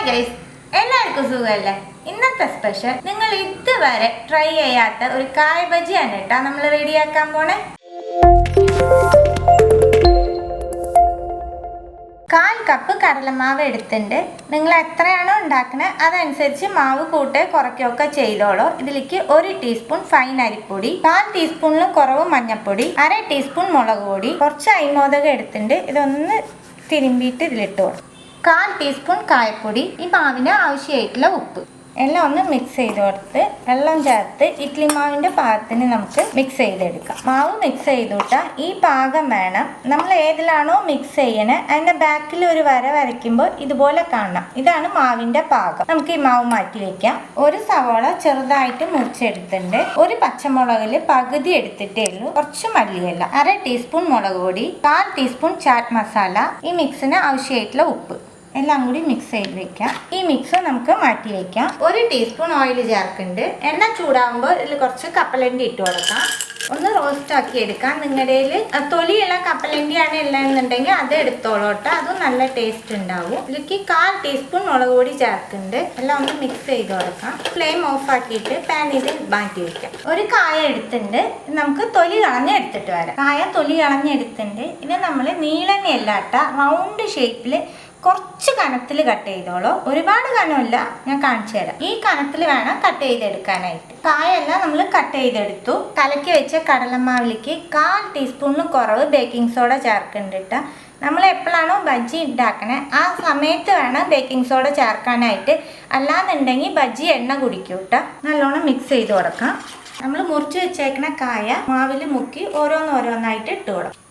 Guys, എല്ലാവർക്കും സുഖമല്ലേ? ഇന്നത്തെ സ്പെഷ്യൽ നിങ്ങൾ ഇതുവരെ ട്രൈ ചെയ്യാത്ത ഒരു കായ ബജിയാണ് കേട്ടോ നമ്മൾ റെഡിയാക്കാൻ പോണേ. 1/4 കപ്പ് കടലമാവ് എടുത്തിട്ടുണ്ട്. നിങ്ങൾ എത്രയാണോ ഉണ്ടാക്കുന്നത് അതനുസരിച്ച് മാവ് കൂട്ടുക കുറയ്ക്കുകയൊക്കെ ചെയ്തോളൂ. ഇതിലേക്ക് 1 ടീസ്പൂൺ ഫൈൻ അരിപ്പൊടി, 1/4 ടീസ്പൂണിലും കുറവ് മഞ്ഞൾപ്പൊടി, 1/2 ടീസ്പൂൺ മുളക് പൊടി, കുറച്ച് അരിമോദകം എടുത്തിട്ടുണ്ട്. ഇതൊന്ന് തിരുമ്പിയിട്ട് ഇതിലിട്ട് കൊടുക്കും. 1/4 ടീസ്പൂൺ കായപ്പൊടി, ഈ മാവിന് ആവശ്യമായിട്ടുള്ള ഉപ്പ് എല്ലാം ഒന്ന് മിക്സ് ചെയ്ത് കൊടുത്ത് വെള്ളം ചേർത്ത് ഇഡ്ഡലി മാവിൻ്റെ പാകത്തിന് നമുക്ക് മിക്സ് ചെയ്തെടുക്കാം. മാവ് മിക്സ് ചെയ്തിട്ടാൽ ഈ പാകം വേണം. നമ്മൾ ഏതിലാണോ മിക്സ് ചെയ്യണേ അതിൻ്റെ ബാക്കിൽ ഒരു വര വരയ്ക്കുമ്പോൾ ഇതുപോലെ കാണണം. ഇതാണ് മാവിൻ്റെ പാകം. നമുക്ക് ഈ മാവ് മാറ്റി വെക്കാം. ഒരു സവാള ചെറുതായിട്ട് മുറിച്ചെടുത്തിട്ടുണ്ട്. ഒരു പച്ചമുളകിൽ പകുതി എടുത്തിട്ടേ ഉള്ളൂ. കുറച്ച് മല്ലിയില, 1/2 ടീസ്പൂൺ മുളക് പൊടി, 1/4 ടീസ്പൂൺ ചാറ്റ് മസാല, ഈ മിക്സിന് ആവശ്യമായിട്ടുള്ള ഉപ്പ് എല്ലാം കൂടി മിക്സ് ചെയ്ത് വെക്കാം. ഈ മിക്സ് നമുക്ക് മാറ്റി വെക്കാം. 1 ടീസ്പൂൺ ഓയിൽ ചേർക്കുന്നുണ്ട്. എണ്ണ ചൂടാകുമ്പോൾ ഇതിൽ കുറച്ച് കപ്പലണ്ടി ഇട്ട് കൊടുക്കാം. ഒന്ന് റോസ്റ്റ് ആക്കി എടുക്കാം. നിങ്ങളുടെ തൊലിയുള്ള കപ്പലണ്ടിയാണ് ഇല്ലെന്നുണ്ടെങ്കിൽ അത് എടുത്തോളോട്ടെ, അതും നല്ല ടേസ്റ്റ് ഉണ്ടാവും. ഇതിലേക്ക് 1/4 ടീസ്പൂൺ മുളക് പൊടി ചേർക്കുന്നുണ്ട്. എല്ലാം ഒന്ന് മിക്സ് ചെയ്ത് കൊടുക്കാം. ഫ്ലെയിം ഓഫ് ആക്കിയിട്ട് പാൻ ഇത് മാറ്റി വെക്കാം. ഒരു കായ എടുത്തിട്ടുണ്ട്. നമുക്ക് തൊലി കളഞ്ഞ് എടുത്തിട്ട് വരാം. കായ തൊലി കളഞ്ഞെടുത്തിട്ടുണ്ട്. ഇത് നമ്മൾ നീളനെയല്ലാട്ട റൗണ്ട് ഷേപ്പിൽ കുറച്ച് കനത്തിൽ കട്ട് ചെയ്തോളൂ. ഒരുപാട് കനമില്ല, ഞാൻ കാണിച്ചു തരാം. ഈ കനത്തിൽ വേണം കട്ട് ചെയ്തെടുക്കാനായിട്ട്. കായെല്ലാം നമ്മൾ കട്ട് ചെയ്തെടുത്തു. കലക്കി വെച്ച കടലമാവിലേക്ക് 1/4 ടീസ്പൂണിന് കുറവ് ബേക്കിംഗ് സോഡ ചേർക്കുന്നുണ്ട്. നമ്മൾ എപ്പോഴാണോ ബജ്ജി ഉണ്ടാക്കണേ ആ സമയത്ത് വേണം ബേക്കിംഗ് സോഡ ചേർക്കാനായിട്ട്. അല്ലാന്നുണ്ടെങ്കിൽ ബജ്ജി എണ്ണ കുടിക്കും കേട്ടോ. നല്ലോണം മിക്സ് ചെയ്ത് കൊടുക്കാം. നമ്മൾ മുറിച്ച് വെച്ചേക്കണ കായ മാവിൽ മുക്കി ഓരോന്നോരോന്നായിട്ട് ഇട്ട് കൊടുക്കാം.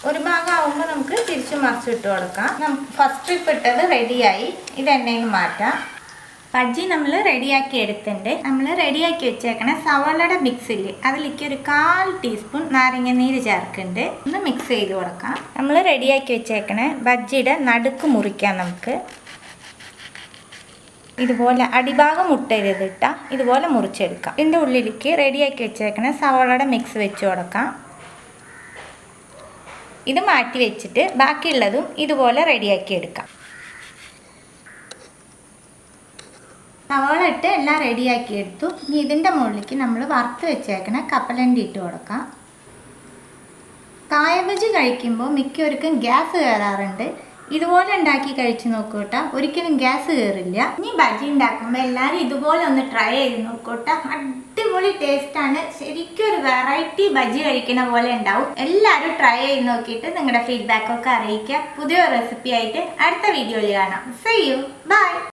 ഒരു ഭാഗം ആകുമ്പോൾ നമുക്ക് തിരിച്ച് മറിച്ചിട്ട് കൊടുക്കാം. നമുക്ക് ഫസ്റ്റ് ട്രിപ്പ് ഇട്ടത് റെഡിയായി. ഇത് എണ്ണയിൽ മാറ്റാം. ബജ്ജി നമ്മൾ റെഡിയാക്കി എടുത്തിട്ടുണ്ട്. നമ്മൾ റെഡിയാക്കി വെച്ചേക്കണ സവാളയുടെ മിക്സിൽ അതിലേക്ക് ഒരു 1/4 ടീസ്പൂൺ നാരങ്ങ നീര് ചേർക്കുന്നുണ്ട്. ഒന്ന് മിക്സ് ചെയ്ത് കൊടുക്കാം. നമ്മൾ റെഡിയാക്കി വെച്ചേക്കണ ബജ്ജിയുടെ നടുക്ക് മുറിക്കാം. നമുക്ക് ഇതുപോലെ അടിഭാഗം മുട്ടരുതിട്ടാൽ ഇതുപോലെ മുറിച്ചെടുക്കാം. ഇതിൻ്റെ ഉള്ളിലേക്ക് റെഡിയാക്കി വെച്ചേക്കണ സവാളയുടെ മിക്സ് വെച്ച് കൊടുക്കാം. ഇത് മാറ്റി വെച്ചിട്ട് ബാക്കിയുള്ളതും ഇതുപോലെ റെഡിയാക്കി എടുക്കാം. സവാള ഇട്ട് എല്ലാം റെഡിയാക്കി എടുത്തു. ഇനി ഇതിൻ്റെ മുകളിലേക്ക് നമ്മൾ വറുത്ത് വെച്ചേക്കണ കപ്പലണ്ടി ഇട്ട് കൊടുക്കാം. കായ ബജി കഴിക്കുമ്പോൾ മിക്കവർക്കും ഗ്യാസ് കയറാറുണ്ട്. ഇതുപോലെ ഉണ്ടാക്കി കഴിച്ച് നോക്കൂ കേട്ടോ, ഒരിക്കലും ഗ്യാസ് കയറില്ല. ഇനി ബജി ഉണ്ടാക്കുമ്പോൾ എല്ലാവരും ഇതുപോലെ ഒന്ന് ട്രൈ ചെയ്ത് നോക്കൂ കേട്ടോ. അടിപൊളി ടേസ്റ്റാണ്. ശരിക്കും ഒരു വെറൈറ്റി ബജി കഴിക്കുന്ന പോലെ ഉണ്ടാവും. എല്ലാവരും ട്രൈ ചെയ്ത് നോക്കിയിട്ട് നിങ്ങളുടെ ഫീഡ്ബാക്കൊക്കെ അറിയിക്കുക. പുതിയ റെസിപ്പി ആയിട്ട് അടുത്ത വീഡിയോയിൽ കാണാം. See you. Bye.